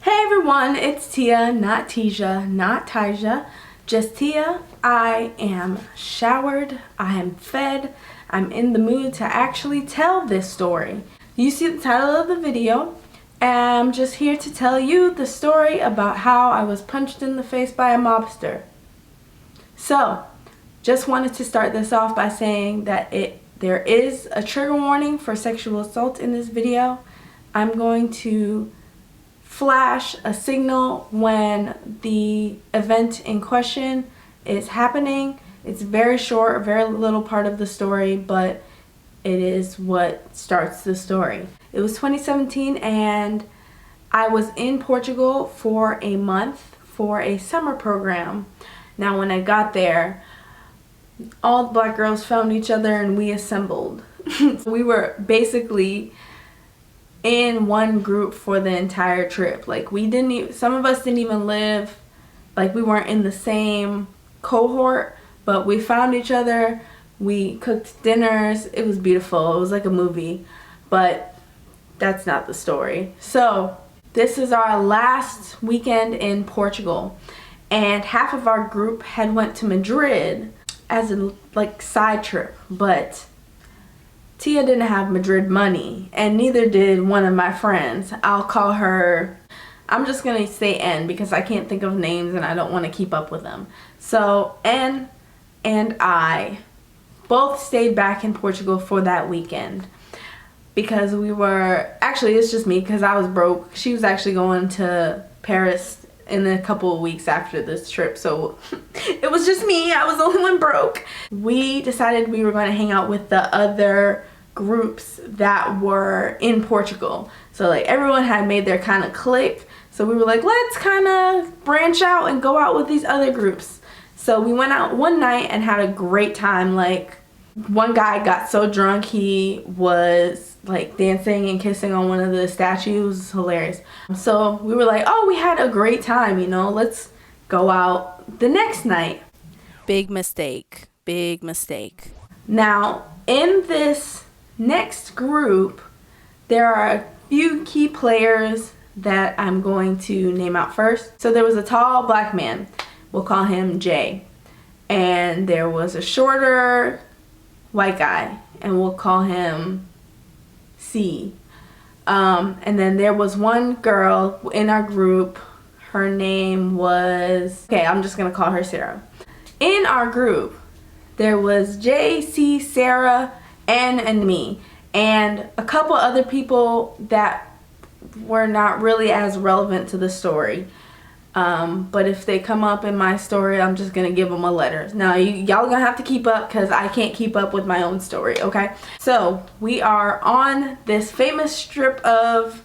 Hey everyone, it's Tia, not Tisha, not Tyja, just Tia. I am showered, I am fed, I'm in the mood to actually tell this story. You see the title of the video, and I'm just here to tell you the story about how I was punched in the face by a mobster. So, just wanted to start this off by saying that there is a trigger warning for sexual assault in this video. I'm going to flash a signal when the event in question is happening. It's very short, very little part of the story, but it is what starts the story. It was 2017 and I was in Portugal for a month for a summer program. Now when I got there, all the black girls found each other and we assembled. We were basically in one group for the entire trip. Like some of us didn't even live, like we weren't in the same cohort, but we found each other, we cooked dinners, it was beautiful, it was like a movie, but that's not the story. So this is our last weekend in Portugal, and half of our group had went to Madrid as a side trip, but Tia didn't have Madrid money, and neither did one of my friends. I'll call her, I'm just gonna say N because I can't think of names and I don't want to keep up with them. So N and I both stayed back in Portugal for that weekend because it's just me because I was broke. She was actually going to Paris in a couple of weeks after this trip, so it was just me. I was the only one broke. We decided we were going to hang out with the other groups that were in Portugal. So everyone had made their kind of clique, so we were like, let's kind of branch out and go out with these other groups. So we went out one night and had a great time. One guy got so drunk he was dancing and kissing on one of the statues. It was hilarious. So we were like, oh, we had a great time, let's go out the next night. Big mistake. Big mistake. Now, in this next group, there are a few key players that I'm going to name out first. So there was a tall black man. We'll call him J. And there was a shorter white guy, and we'll call him C. And then there was one girl in our group. Her name was, I'm just gonna call her Sarah. In our group, there was J, C, Sarah, N, and me, and a couple other people that were not really as relevant to the story. But if they come up in my story, I'm just gonna give them a letter. Now y'all gonna have to keep up because I can't keep up with my own story, okay? So we are on this famous strip of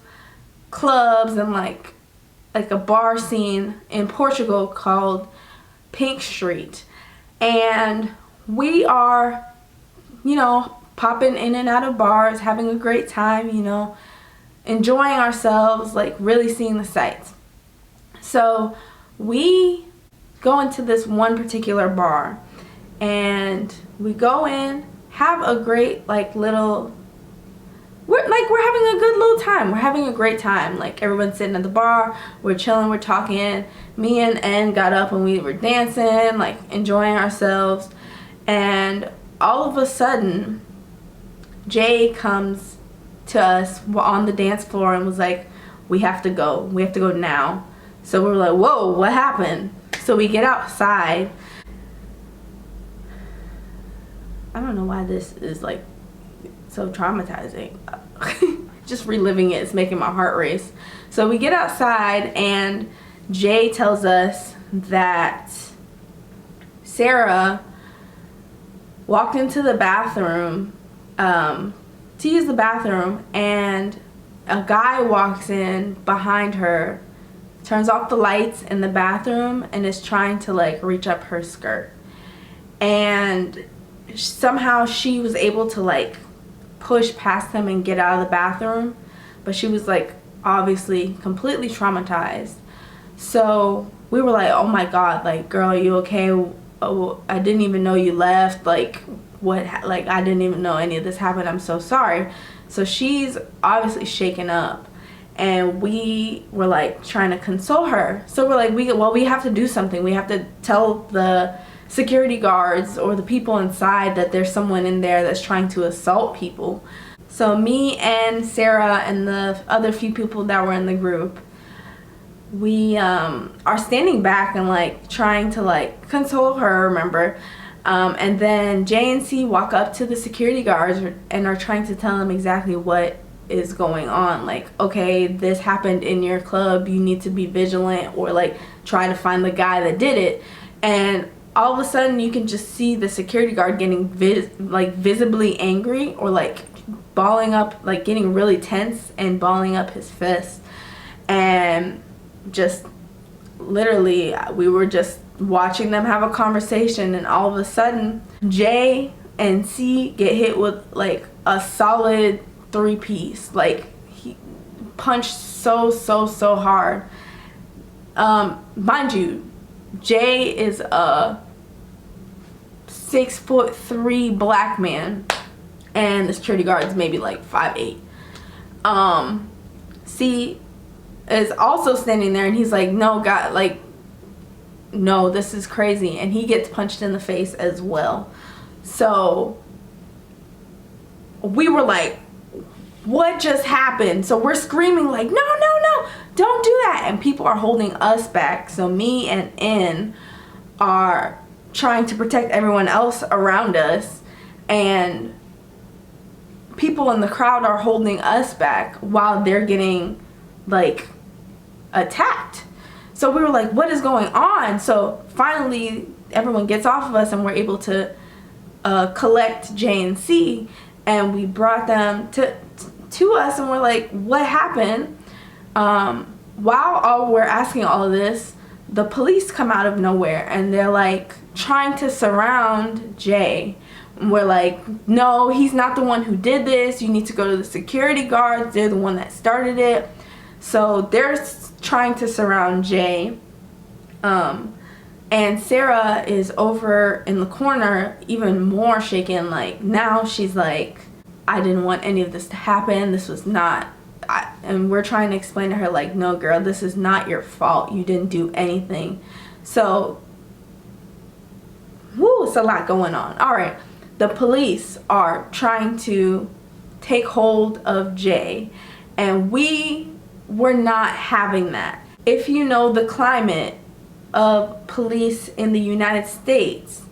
clubs and like a bar scene in Portugal called Pink Street, and we are, popping in and out of bars, having a great time, enjoying ourselves, really seeing the sights. So we go into this one particular bar, and we go in, have a great we're having a good little time. We're having a great time. Everyone's sitting at the bar, we're chilling, we're talking. Me and N got up and we were dancing, enjoying ourselves, and all of a sudden Jay comes to us on the dance floor and was like, we have to go now. So we were like, whoa, what happened? So we get outside. I don't know why this is so traumatizing. Just reliving it is making my heart race. So we get outside and Jay tells us that Sarah walked into the bathroom to use the bathroom, and a guy walks in behind her, turns off the lights in the bathroom, and is trying to reach up her skirt, and somehow she was able to push past him and get out of the bathroom, but she was obviously completely traumatized. So we were like, oh my god, girl, are you okay? Oh, I didn't even know you left. What, I didn't even know any of this happened. I'm so sorry. So she's obviously shaken up, and we were like trying to console her. So we're like, we have to do something. We have to tell the security guards or the people inside that there's someone in there that's trying to assault people. So me and Sarah and the other few people that were in the group, we are standing back and like trying to like console her, remember? And then J and C walk up to the security guards and are trying to tell them exactly what is going on. Like, okay, this happened in your club, you need to be vigilant, or like try to find the guy that did it. And all of a sudden you can just see the security guard getting visibly angry, or like balling up, like getting really tense and balling up his fist. And just literally we were just watching them have a conversation, and all of a sudden J and C get hit with like a solid 3-piece. Like, he punched so hard. Mind you, Jay is a 6'3" black man, and the security guard is maybe like 5'8". C is also standing there, and he's like, no, God, like, no, this is crazy. And he gets punched in the face as well. So we were like, what just happened? So we're screaming like, no, don't do that. And people are holding us back. So me and N are trying to protect everyone else around us, and people in the crowd are holding us back while they're getting like attacked. So we were like, what is going on? So finally everyone gets off of us, and we're able to collect J and C, and we brought them to us, and we're like, what happened? While we're asking all of this, the police come out of nowhere, and they're like trying to surround Jay. And we're like, no, he's not the one who did this. You need to go to the security guards. They're the one that started it. So they're trying to surround Jay. And Sarah is over in the corner, even more shaken. Like, now she's like, I didn't want any of this to happen. This was not, and we're trying to explain to her like, no girl, this is not your fault. You didn't do anything. So, woo, it's a lot going on. All right, the police are trying to take hold of Jay, and we were not having that. If you know the climate of police in the United States,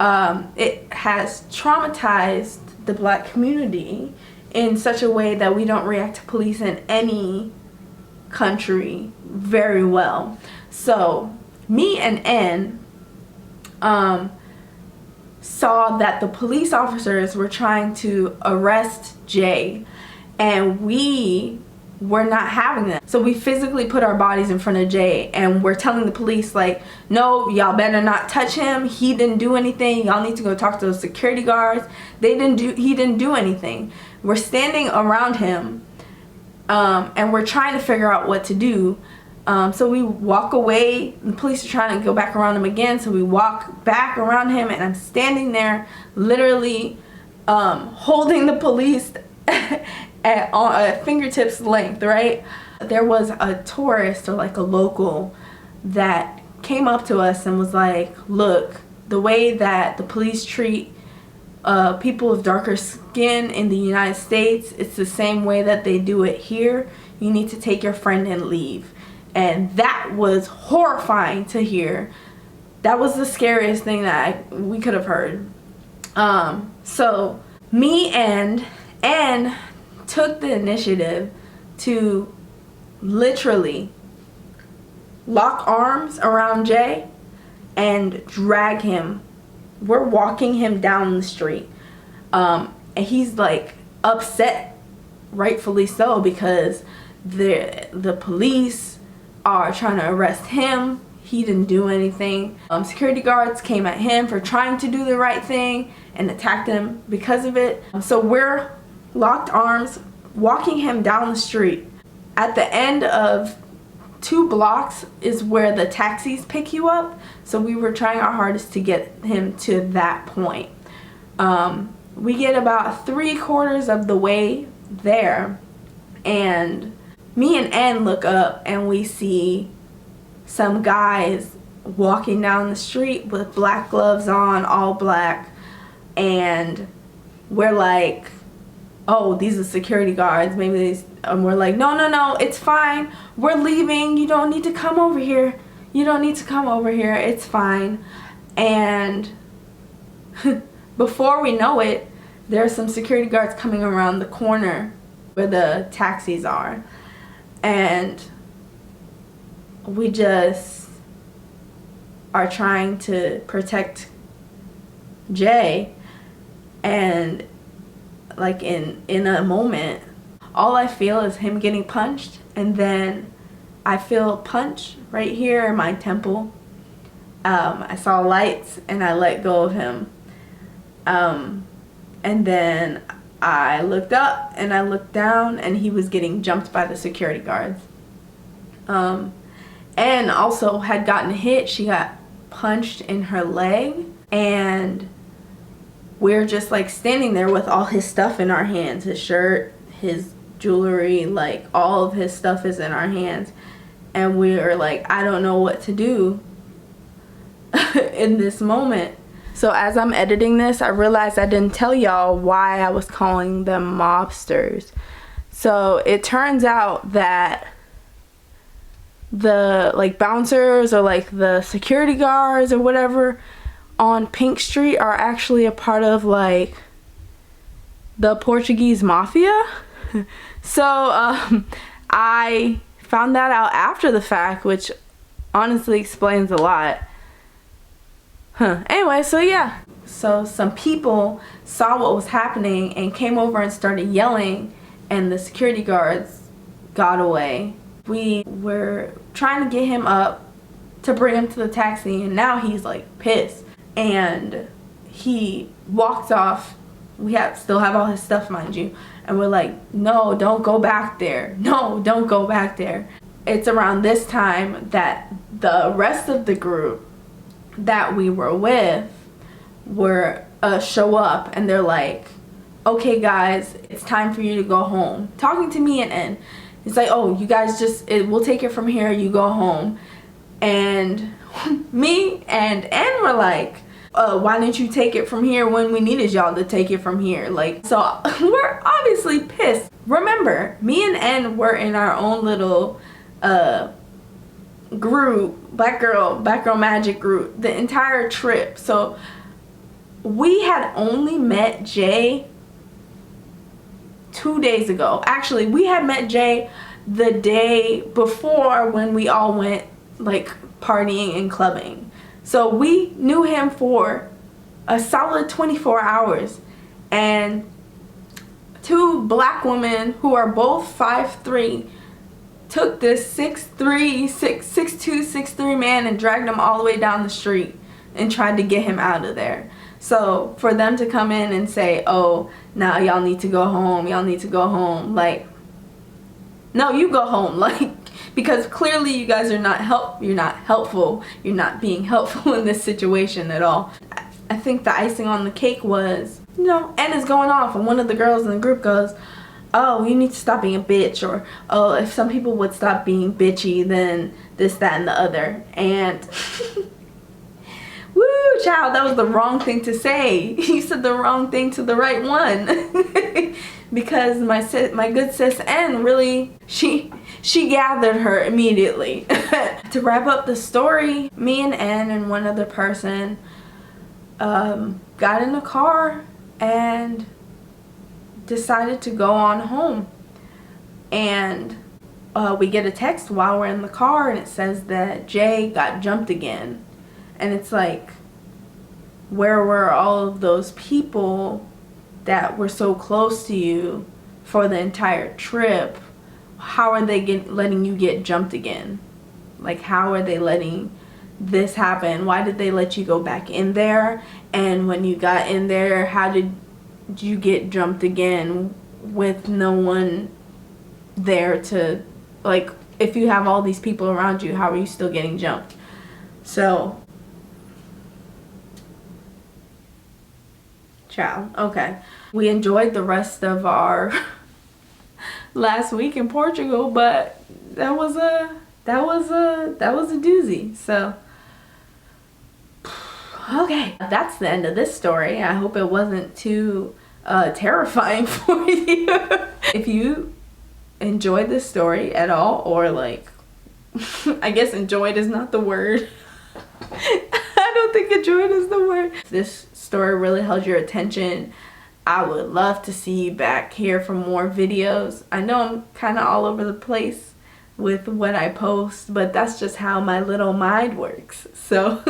it has traumatized the black community in such a way that we don't react to police in any country very well. So me and N saw that the police officers were trying to arrest Jay, and we were not having that. So we physically put our bodies in front of Jay, and we're telling the police like, no, y'all better not touch him. He didn't do anything. Y'all need to go talk to those security guards. He didn't do anything. We're standing around him, and we're trying to figure out what to do. So we walk away. The police are trying to go back around him again. So we walk back around him, and I'm standing there literally holding the police at fingertips length, right? There was a tourist, or like a local, that came up to us and was like, look, the way that the police treat people of darker skin in the United States, it's the same way that they do it here. You need to take your friend and leave. And that was horrifying to hear. That was the scariest thing that we could have heard. So me and N took the initiative to literally lock arms around Jay and drag him. We're walking him down the street, and he's like upset, rightfully so, because the police are trying to arrest him. He didn't do anything. Security guards came at him for trying to do the right thing and attacked him because of it. So we're locked arms, walking him down the street. At the end of 2 blocks is where the taxis pick you up. So we were trying our hardest to get him to that point. We get about 3/4 of the way there, and Me and Ann look up and we see some guys walking down the street with black gloves on, all black, and we're like, oh, these are security guards, maybe these, and we're like, no, it's fine, we're leaving, you don't need to come over here, it's fine. And before we know it, there's some security guards coming around the corner where the taxis are, and we just are trying to protect Jay, and like in a moment, all I feel is him getting punched, and then I feel a punch right here in my temple. I saw lights and I let go of him, and then I looked up and I looked down and he was getting jumped by the security guards. And also had gotten hit. She got punched in her leg, and we're just like standing there with all his stuff in our hands, his shirt, his jewelry, like all of his stuff is in our hands, and we're like, I don't know what to do in this moment. So as I'm editing this, I realized I didn't tell y'all why I was calling them mobsters. So it turns out that the like bouncers or like the security guards or whatever on Pink Street are actually a part of like the Portuguese mafia. So I found that out after the fact, which honestly explains a lot. Anyway, so yeah. So some people saw what was happening and came over and started yelling, and the security guards got away. We were trying to get him up to bring him to the taxi, and now he's like pissed. And he walked off. We still have all his stuff, mind you. And we're like, no, don't go back there. No, don't go back there. It's around this time that the rest of the group that we were with show up, and they're like, okay guys, it's time for you to go home. Talking to me and N. It's like, oh, you guys we'll take it from here, you go home. And me and N were like, why didn't you take it from here when we needed y'all to take it from here? Like, so we're obviously pissed. Remember, me and N were in our own little group, Black Girl Magic group, the entire trip. So we had only met Jay 2 days ago. Actually, we had met Jay the day before when we all went like partying and clubbing. So we knew him for a solid 24 hours. And two black women who are both 5'3" took this 6'2", 6'3" man and dragged him all the way down the street and tried to get him out of there. So for them to come in and say, oh, now y'all need to go home, like, no, you go home, like, because clearly you guys are not helpful, you're not being helpful in this situation at all. I think the icing on the cake was, Anna's going off, and one of the girls in the group goes, oh, you need to stop being a bitch, or, oh, if some people would stop being bitchy, then this, that, and the other. And woo, child, that was the wrong thing to say. You said the wrong thing to the right one. Because my good sis N really, she gathered her immediately. To wrap up the story, me and N and one other person got in a car and decided to go on home. And we get a text while we're in the car, and it says that Jay got jumped again. And it's like, where were all of those people that were so close to you for the entire trip? How are they letting you get jumped again? Like, how are they letting this happen? Why did they let you go back in there? And when you got in there, how did you get jumped again with no one there to, like, if you have all these people around you, how are you still getting jumped? So, child, okay. We enjoyed the rest of our last week in Portugal, but that was a doozy. So okay, that's the end of this story. I hope it wasn't too terrifying for you. If you enjoyed this story at all, or like, I guess enjoyed is not the word. I don't think enjoyed is the word. If this story really held your attention, I would love to see you back here for more videos. I know I'm kind of all over the place with what I post, but that's just how my little mind works. So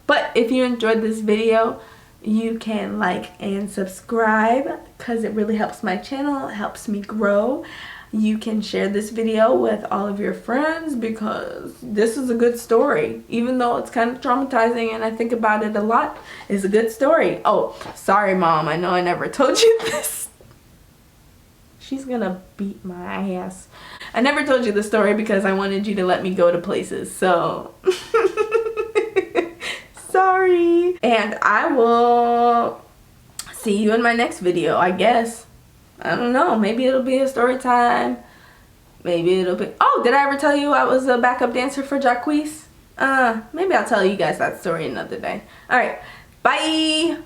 but if you enjoyed this video, you can like and subscribe because it really helps my channel. It helps me grow. You can share this video with all of your friends because this is a good story. Even though it's kind of traumatizing and I think about it a lot, it's a good story. Oh, sorry Mom, I know I never told you this. She's gonna beat my ass. I never told you the story because I wanted you to let me go to places, so sorry. And I will see you in my next video, I guess. I don't know, maybe it'll be a story time. Maybe it'll be, oh, did I ever tell you I was a backup dancer for Jacquees? Maybe I'll tell you guys that story another day. Alright, bye!